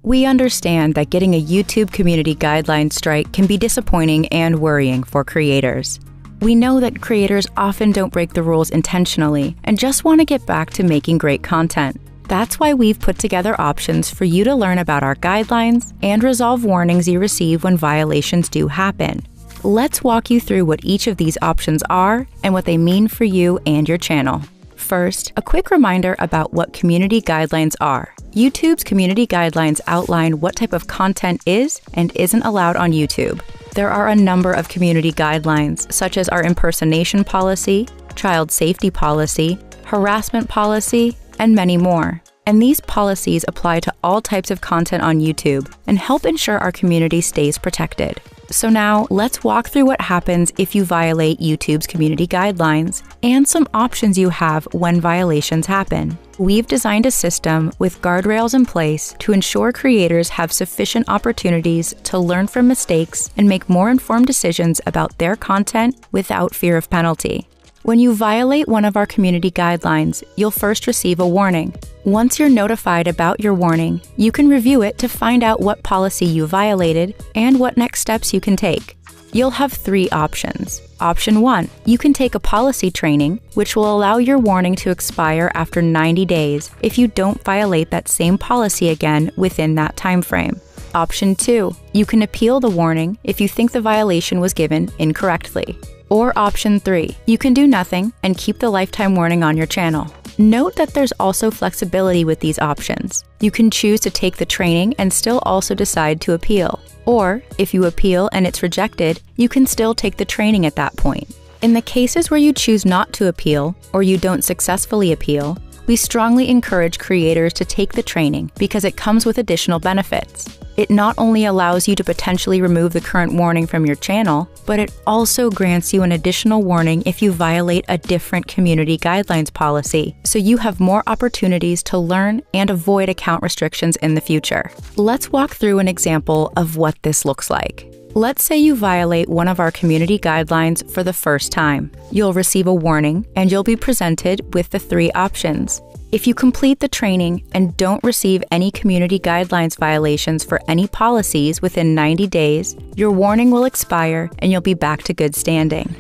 We understand that getting a YouTube community guideline strike can be disappointing and worrying for creators. We know that creators often don't break the rules intentionally and just want to get back to making great content. That's why we've put together options for you to learn about our guidelines and resolve warnings you receive when violations do happen. Let's walk you through what each of these options are and what they mean for you and your channel. First, a quick reminder about what community guidelines are. YouTube's community guidelines outline what type of content is and isn't allowed on YouTube. There are a number of community guidelines, such as our impersonation policy, child safety policy, harassment policy, and many more. And these policies apply to all types of content on YouTube and help ensure our community stays protected. So now, let's walk through what happens if you violate YouTube's community guidelines and some options you have when violations happen. We've designed a system with guardrails in place to ensure creators have sufficient opportunities to learn from mistakes and make more informed decisions about their content without fear of penalty. When you violate one of our community guidelines, you'll first receive a warning. Once you're notified about your warning, you can review it to find out what policy you violated and what next steps you can take. You'll have 3 options. Option 1, you can take a policy training, which will allow your warning to expire after 90 days if you don't violate that same policy again within that time frame. Option 2, you can appeal the warning if you think the violation was given incorrectly. Or option 3, you can do nothing and keep the lifetime warning on your channel. Note that there's also flexibility with these options. You can choose to take the training and still also decide to appeal. Or, if you appeal and it's rejected, you can still take the training at that point. In the cases where you choose not to appeal, or you don't successfully appeal, we strongly encourage creators to take the training because it comes with additional benefits. It not only allows you to potentially remove the current warning from your channel, but it also grants you an additional warning if you violate a different community guidelines policy, so you have more opportunities to learn and avoid account restrictions in the future. Let's walk through an example of what this looks like. Let's say you violate one of our community guidelines for the first time. You'll receive a warning and you'll be presented with the 3 options. If you complete the training and don't receive any community guidelines violations for any policies within 90 days, your warning will expire and you'll be back to good standing.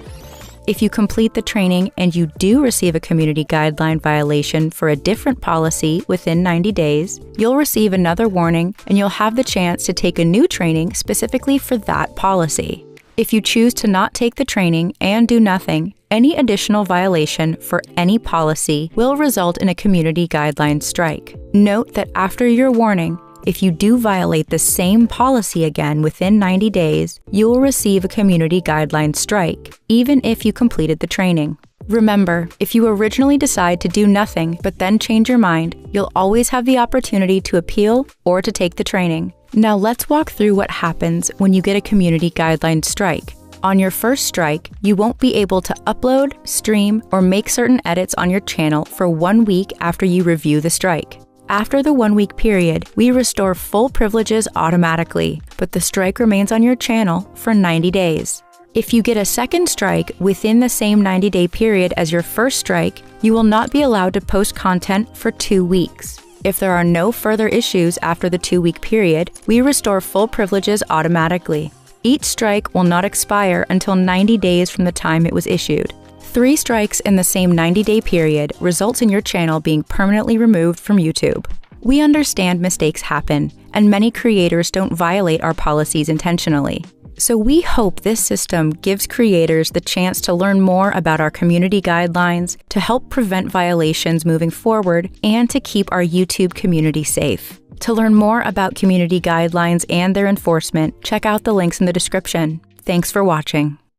If you complete the training and you do receive a community guideline violation for a different policy within 90 days, you'll receive another warning and you'll have the chance to take a new training specifically for that policy. If you choose to not take the training and do nothing, any additional violation for any policy will result in a community guideline strike. Note that after your warning, if you do violate the same policy again within 90 days, you will receive a community guideline strike, even if you completed the training. Remember, if you originally decide to do nothing but then change your mind, you'll always have the opportunity to appeal or to take the training. Now let's walk through what happens when you get a community guideline strike. On your first strike, you won't be able to upload, stream, or make certain edits on your channel for 1 week after you review the strike. After the 1-week period, we restore full privileges automatically, but the strike remains on your channel for 90 days. If you get a second strike within the same 90-day period as your first strike, you will not be allowed to post content for 2 weeks. If there are no further issues after the 2-week period, we restore full privileges automatically. Each strike will not expire until 90 days from the time it was issued. 3 strikes in the same 90-day period results in your channel being permanently removed from YouTube. We understand mistakes happen, and many creators don't violate our policies intentionally. So we hope this system gives creators the chance to learn more about our community guidelines, to help prevent violations moving forward, and to keep our YouTube community safe. To learn more about community guidelines and their enforcement, check out the links in the description. Thanks for watching.